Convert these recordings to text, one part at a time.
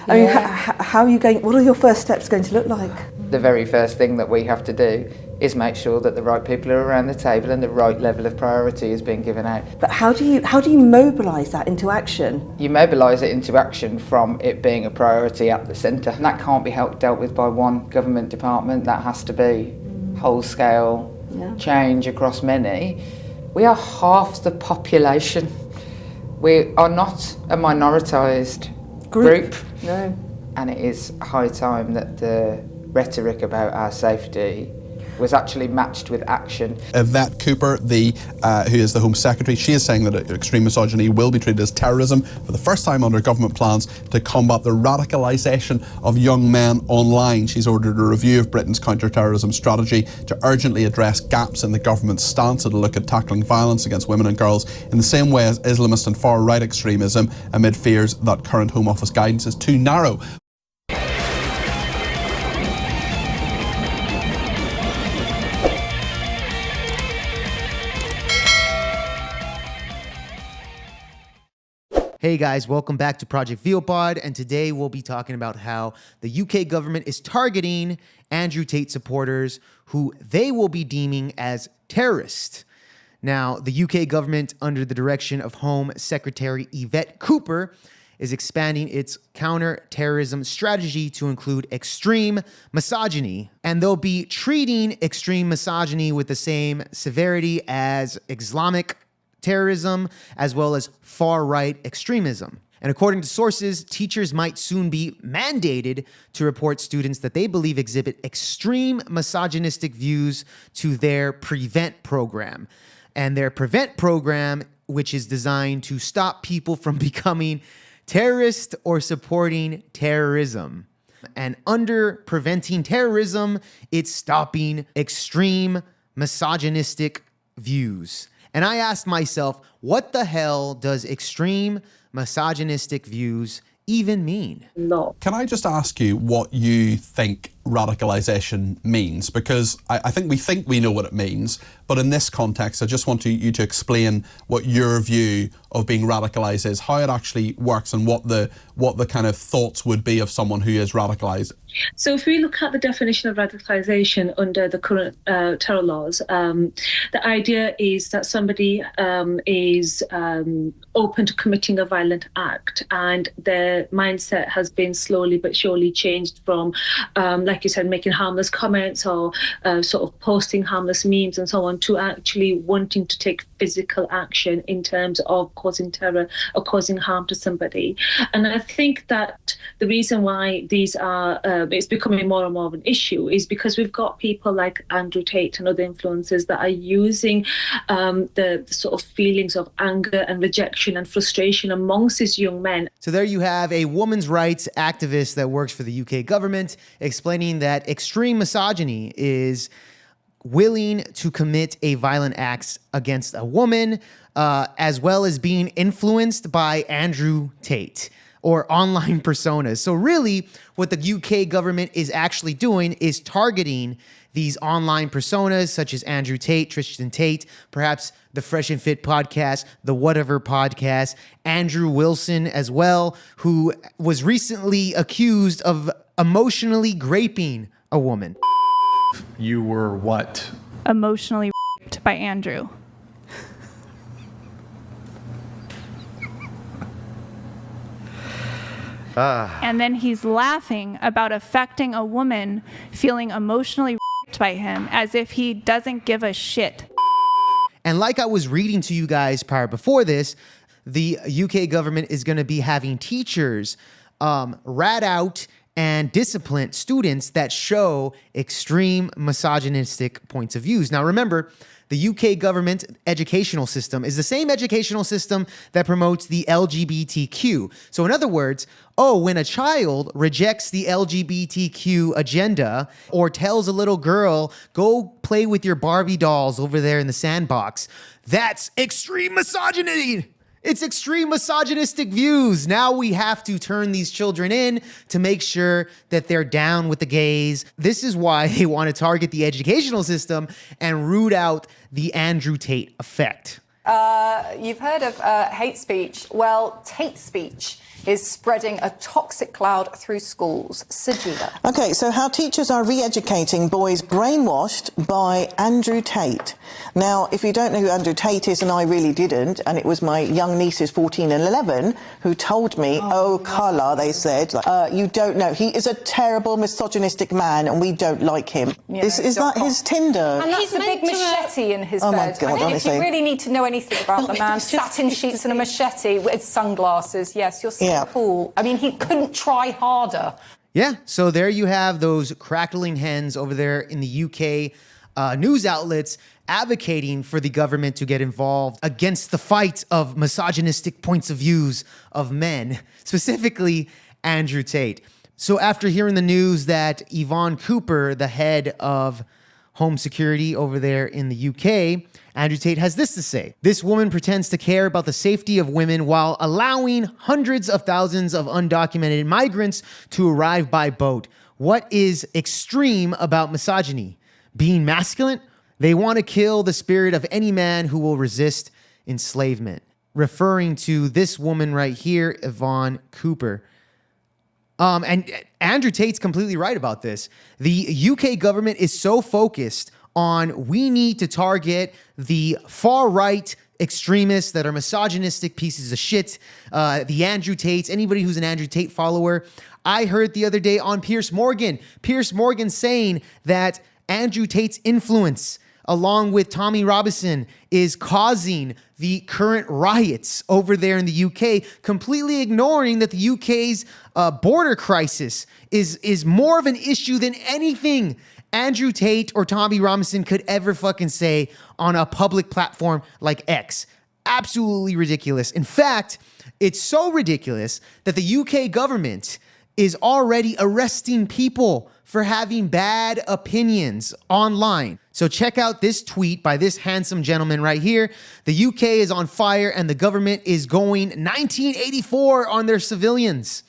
I mean, how are you going, what are your first steps going to look like? The very first thing that we have to do is make sure that the right people are around the table and the right level of priority is being given out. But how do you mobilise that into action? You mobilise it into action from it being a priority at the centre. And that can't be dealt with by one government department. That has to be whole-scale change across many. We are half the population. We are not a minoritised group. No. And it is high time that the rhetoric about our safety was actually matched with action. Yvette Cooper, who is the Home Secretary, she is saying that extreme misogyny will be treated as terrorism for the first time under government plans to combat the radicalisation of young men online. She's ordered a review of Britain's counter-terrorism strategy to urgently address gaps in the government's stance and to look at tackling violence against women and girls in the same way as Islamist and far-right extremism, amid fears that current Home Office guidance is too narrow. Hey guys, welcome back to Project Veopod, and today we'll be talking about how the UK government is targeting Andrew Tate supporters who they will be deeming as terrorists. Now, the UK government, under the direction of Home Secretary Yvette Cooper, is expanding its counter-terrorism strategy to include extreme misogyny, and they'll be treating extreme misogyny with the same severity as Islamic terrorism, as well as far-right extremism. And according to sources, teachers might soon be mandated to report students that they believe exhibit extreme misogynistic views to their PREVENT program. And their PREVENT program, which is designed to stop people from becoming terrorists or supporting terrorism. And under preventing terrorism, it's stopping extreme misogynistic views. And I asked myself, what the hell does extreme misogynistic views even mean? No. Can I just ask you what you think radicalisation means? Because I think we know what it means, but in this context, I just want you to explain what your view of being radicalised is, how it actually works, and what the kind of thoughts would be of someone who is radicalised. So if we look at the definition of radicalisation under the current terror laws, the idea is that somebody is open to committing a violent act, and their mindset has been slowly but surely changed from, like you said, making harmless comments or sort of posting harmless memes and so on, to actually wanting to take physical action in terms of causing terror or causing harm to somebody. And I think that the reason why these are it's becoming more and more of an issue is because we've got people like Andrew Tate and other influencers that are using the sort of feelings of anger and rejection and frustration amongst these young men. So there you have a women's rights activist that works for the UK government explaining that extreme misogyny is willing to commit a violent act against a woman, as well as being influenced by Andrew Tate or online personas. So really, what the UK government is actually doing is targeting these online personas such as Andrew Tate, Tristan Tate, perhaps the Fresh and Fit podcast, the Whatever podcast, Andrew Wilson as well, who was recently accused of emotionally graping a woman. You were what? Emotionally raped by Andrew. And then he's laughing about affecting a woman feeling emotionally raped by him as if he doesn't give a shit. And like I was reading to you guys prior before this, the UK government is going to be having teachers rat out and discipline students that show extreme misogynistic points of views. Now remember, the UK government educational system is the same educational system that promotes the LGBTQ. So in other words, when a child rejects the LGBTQ agenda or tells a little girl, go play with your Barbie dolls over there in the sandbox, that's extreme misogyny. It's extreme misogynistic views. Now we have to turn these children in to make sure that they're down with the gays. This is why they want to target the educational system and root out the Andrew Tate effect. You've heard of hate speech. Well, Tate speech is spreading a toxic cloud through schools. Sajida. OK, so how teachers are re-educating boys brainwashed by Andrew Tate. Now, if you don't know who Andrew Tate is, and I really didn't, and it was my young nieces, 14 and 11, who told me, Carla, they said, you don't know. He is a terrible misogynistic man, and we don't like him. Yeah, is that his Tinder? And that's a big machete in his Oh, bed. my God, I mean, if honestly. you really need to know anything about the man, satin sheets and a machete with sunglasses, yes, you're so cool. I mean, he couldn't try harder. Yeah, so there you have those crackling hens over there in the UK news outlets advocating for the government to get involved against the fight of misogynistic points of views of men, specifically Andrew Tate. So after hearing the news that Yvonne Cooper, the head of home security over there in the UK, Andrew Tate has this to say. This woman pretends to care about the safety of women while allowing hundreds of thousands of undocumented migrants to arrive by boat. What is extreme about misogyny? Being masculine? They want to kill the spirit of any man who will resist enslavement. Referring to this woman right here, Yvonne Cooper. And Andrew Tate's completely right about this. The UK government is so focused on we need to target the far-right extremists that are misogynistic pieces of shit, the Andrew Tates, anybody who's an Andrew Tate follower. I heard the other day on Piers Morgan saying that Andrew Tate's influence, along with Tommy Robinson, is causing the current riots over there in the UK, completely ignoring that the UK's border crisis is more of an issue than anything Andrew Tate or Tommy Robinson could ever fucking say on a public platform like X. Absolutely ridiculous. In fact, it's so ridiculous that the UK government is already arresting people for having bad opinions online. So check out this tweet by this handsome gentleman right here. The UK is on fire and the government is going 1984 on their civilians.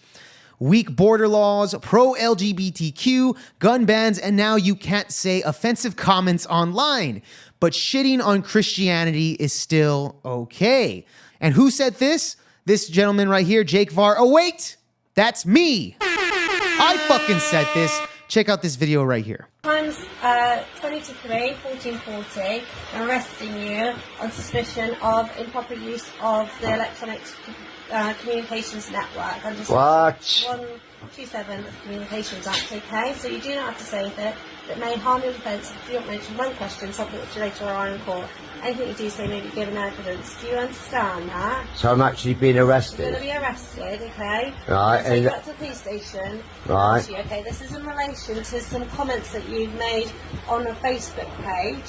Weak border laws, pro-LGBTQ, gun bans, and now you can't say offensive comments online. But shitting on Christianity is still okay. And who said this? This gentleman right here, Jake Varr. Oh, wait, that's me. I fucking said this. Check out this video right here. Times 20-3, 1440, arresting you on suspicion of improper use of the electronic communications network under Section 127 of the Communications Act, okay? So you do not have to say anything that may harm your defence if you don't mention one question, something which you later are in court. Anything you do say may be given evidence. Do you understand that? So I'm actually being arrested? You're going to be arrested, okay? Right. So you got to the police station. Right. You, okay, this is in relation to some comments that you've made on a Facebook page.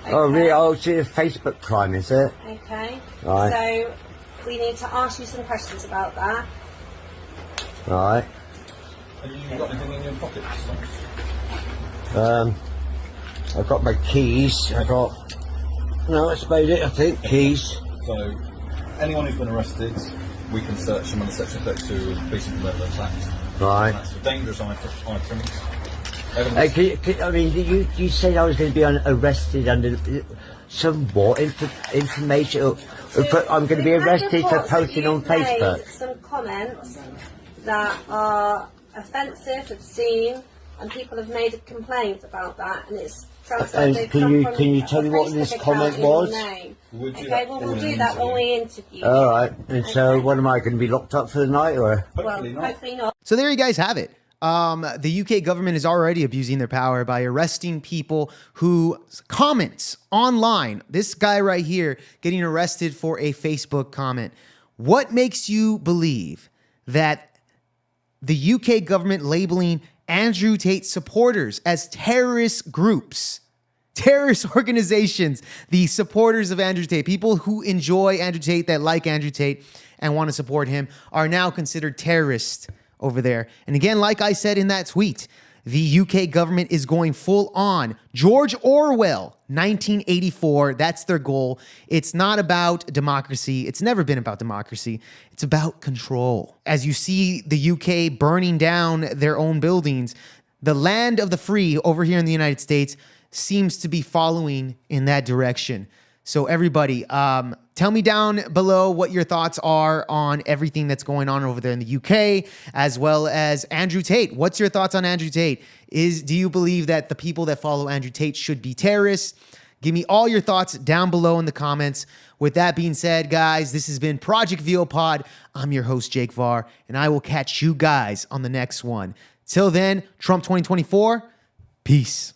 Okay? Oh, really? Oh, it's a Facebook crime, is it? Okay. Right. So we need to ask you some questions about that. Right. Have you got anything in your pockets? I've got my keys. No, that's about it, I think. Keys. So, anyone who's been arrested, we can search them under Section 32 of the Peace and Development Act. Right. And that's for dangerous items. I mean, you said I was going to be arrested under some what information? I'm going to be arrested for posting on Facebook. Made some comments that are offensive, obscene, and people have made a complaint about that, and it's. And can you tell me what this comment was? Okay, well, we'll do that when we interview. All right. And so, what am I going to be locked up for the night, or? Hopefully not. So there you guys have it. The UK government is already abusing their power by arresting people who comment online. This guy right here getting arrested for a Facebook comment. What makes you believe that the UK government labeling Andrew Tate supporters as terrorist groups, terrorist organizations, the supporters of Andrew Tate, people who enjoy Andrew Tate, that like Andrew Tate and want to support him, are now considered terrorists over there? And again, like I said in that tweet, the UK government is going full on George Orwell, 1984. That's their goal. It's not about democracy. It's never been about democracy. It's about control. As you see the UK burning down their own buildings, the land of the free over here in the United States seems to be following in that direction. So everybody, tell me down below what your thoughts are on everything that's going on over there in the UK, as well as Andrew Tate. What's your thoughts on Andrew Tate? Do you believe that the people that follow Andrew Tate should be terrorists? Give me all your thoughts down below in the comments. With that being said, guys, this has been Project VO Pod. I'm your host, Jake Varr, and I will catch you guys on the next one. Till then, Trump 2024, peace.